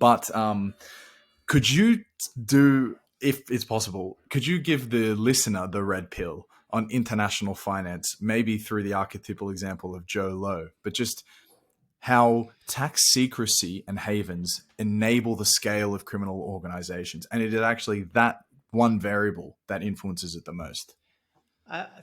But could you do, if it's possible, could you give the listener the red pill on international finance, maybe through the archetypal example of Jho Low, but just how tax secrecy and havens enable the scale of criminal organizations, and it is actually that one variable that influences it the most?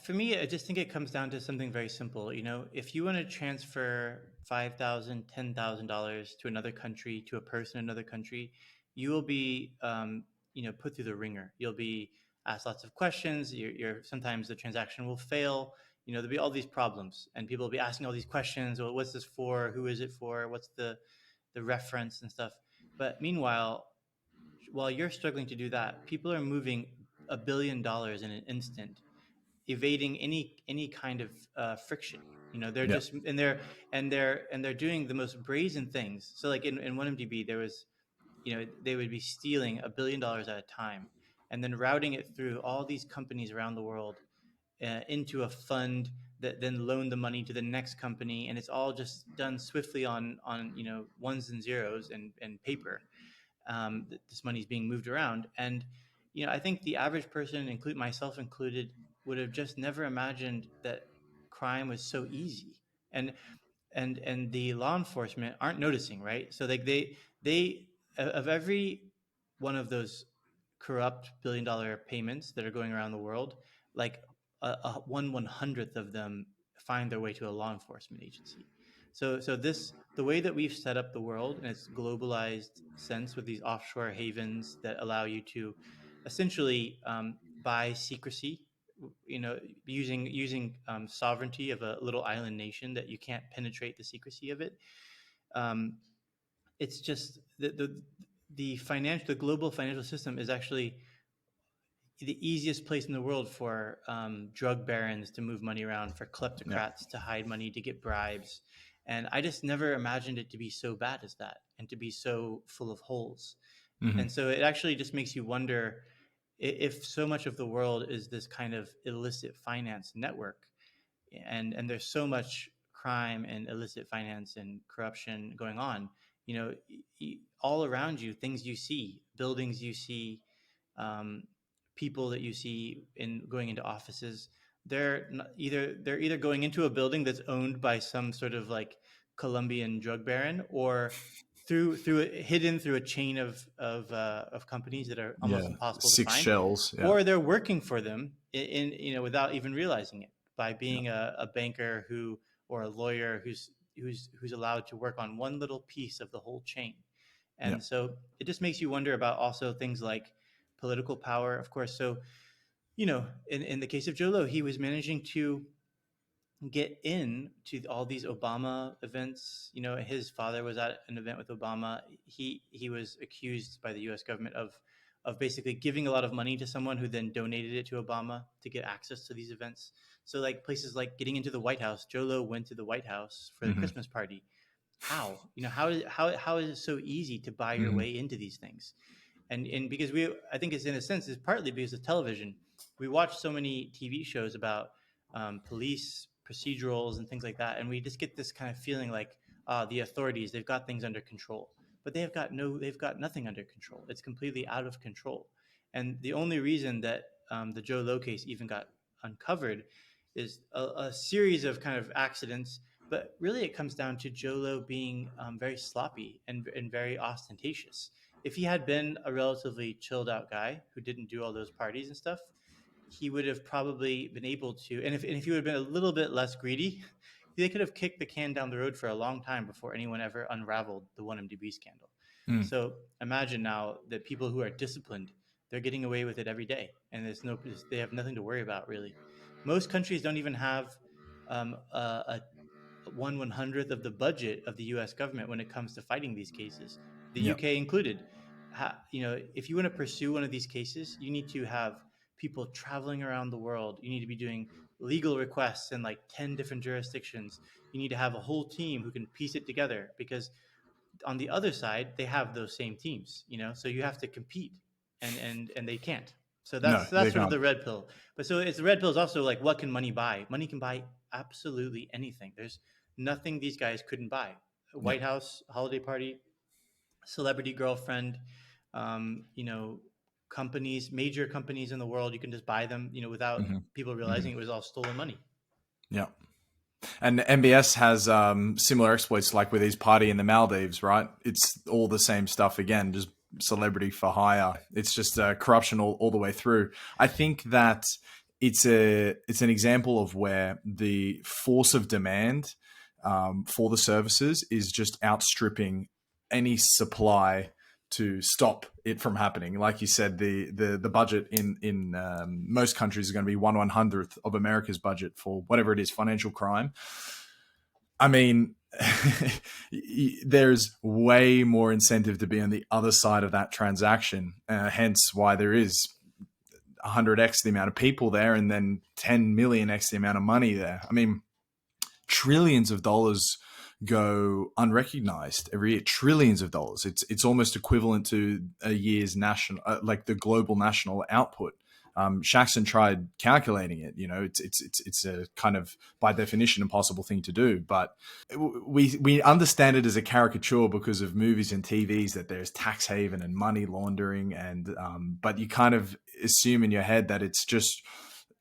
For me, I just think it comes down to something very simple. If you want to transfer $5,000, $10,000 to another country, to a person in another country, you will be, put through the ringer. You'll be asked lots of questions. Sometimes the transaction will fail. There'll be all these problems, and people will be asking all these questions. Well, what's this for? Who is it for? What's the reference and stuff? But meanwhile, while you're struggling to do that, people are moving $1 billion in an instant, evading any kind of friction. They're Yeah. just and they're doing the most brazen things. So like in 1MDB, there was, they would be stealing $1 billion at a time, and then routing it through all these companies around the world into a fund that then loaned the money to the next company, and it's all just done swiftly on ones and zeros and paper. This money is being moved around, and I think the average person, include myself included, would have just never imagined that crime was so easy, and the law enforcement aren't noticing, right? So like they of every one of those corrupt $1 billion payments that are going around the world, like a 1/100th of them find their way to a law enforcement agency. So the way that we've set up the world in its globalized sense, with these offshore havens that allow you to essentially buy secrecy, using sovereignty of a little island nation, that you can't penetrate the secrecy of it. Um, it's just the global financial system is actually the easiest place in the world for drug barons to move money around, for Yeah. kleptocrats to hide money, to get bribes. And I just never imagined it to be so bad as that, and to be so full of holes. Hmm. And so it actually just makes you wonder, if so much of the world is this kind of illicit finance network, and there's so much crime and illicit finance and corruption going on, all around you, things you see, buildings you see, um, people that you see in going into offices, they're either going into a building that's owned by some sort of like Colombian drug baron, or hidden through a chain of companies that are almost Yeah. impossible to Six find, shells. Yeah. or they're working for them without even realizing it, by being a banker who, or a lawyer who's allowed to work on one little piece of the whole chain. Yeah. And so it just makes you wonder about also things like political power, of course. So, in the case of Jho Low, he was managing to get in to all these Obama events. His father was at an event with Obama. He was accused by the U.S. government of basically giving a lot of money to someone who then donated it to Obama to get access to these events. So like places like getting into the White House, Jho Low went to the White House for the Hmm. Christmas party. How? How is it so easy to buy your Hmm. way into these things? And because I think it's, in a sense, it's partly because of television. We watch so many TV shows about police procedurals and things like that, and we just get this kind of feeling like, the authorities, they've got things under control, but they've got nothing under control. It's completely out of control. And the only reason that the Jho Low case even got uncovered is a series of kind of accidents. But really, it comes down to Jho Low being very sloppy and very ostentatious. If he had been a relatively chilled out guy who didn't do all those parties and stuff, he would have probably been able to. And if he would have been a little bit less greedy, they could have kicked the can down the road for a long time before anyone ever unraveled the 1MDB scandal. Mm. So imagine now that people who are disciplined, they're getting away with it every day, and they have nothing to worry about, really. Most countries don't even have a 1/100th of the budget of the U.S. government when it comes to fighting these cases, the Yeah. UK included. If you want to pursue one of these cases, you need to have people traveling around the world. You need to be doing legal requests in like 10 different jurisdictions. You need to have a whole team who can piece it together, because on the other side, they have those same teams, so you have to compete, and they can't. So No, that's they sort of can't. the red pill. But so it's the red pill is also like, what can money buy? Money can buy absolutely anything. There's nothing these guys couldn't buy. A Yeah. White House holiday party, celebrity girlfriend, you know, companies, major companies in the world. You can just buy them, you know, without Hmm. people Hmm. realizing it was all stolen money. Yeah. And MBS has similar exploits, like with his party in the Maldives, right? It's all the same stuff again, just celebrity for hire. It's just corruption all the way through. I think that it's an example of where the force of demand for the services is just outstripping any supply to stop it from happening. Like you said, the budget in most countries is going to be 1/100th of America's budget for whatever it is, financial crime. I mean, there's way more incentive to be on the other side of that transaction. Hence, why there is 100x the amount of people there, and then 10 million x the amount of money there. I mean, trillions of dollars go unrecognized every year. Trillions of dollars. It's almost equivalent to a year's national, like the global national output. Shaxson tried calculating it. You know, it's a kind of by definition impossible thing to do. But we understand it as a caricature because of movies and TVs that there's tax haven and money laundering, and but you kind of assume in your head that it's just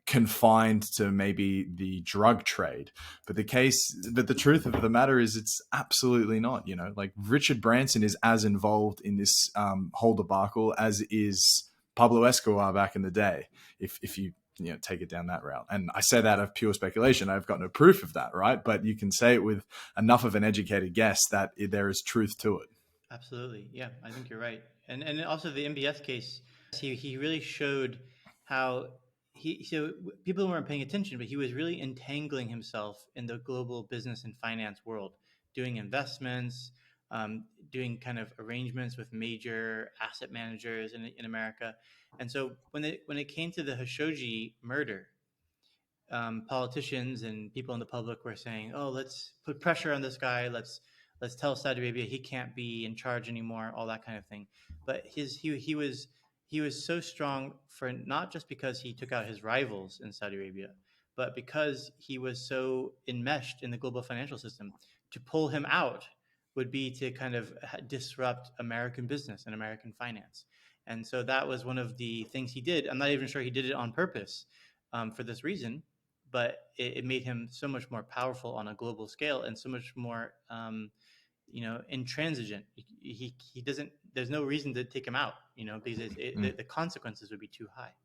confined to maybe the drug trade. But the truth of the matter is it's absolutely not. You know, like Richard Branson is as involved in this whole debacle as is Pablo Escobar back in the day, if you know, take it down that route. And I say that of pure speculation. I've got no proof of that, right? But you can say it with enough of an educated guess that there is truth to it. Absolutely. Yeah, I think you're right. And also the MBS case, he really showed how people weren't paying attention, but he was really entangling himself in the global business and finance world, doing investments, doing kind of arrangements with major asset managers in America. And so when it came to the Khashoggi murder, politicians and people in the public were saying, "Oh, let's put pressure on this guy. Let's tell Saudi Arabia he can't be in charge anymore." All that kind of thing. But he was so strong for not just because he took out his rivals in Saudi Arabia, but because he was so enmeshed in the global financial system. To pull him out would be to kind of disrupt American business and American finance. And so that was one of the things he did. I'm not even sure he did it on purpose for this reason, but it made him so much more powerful on a global scale and so much more, you know, intransigent. He doesn't. There's no reason to take him out, you know, because Mm. the consequences would be too high.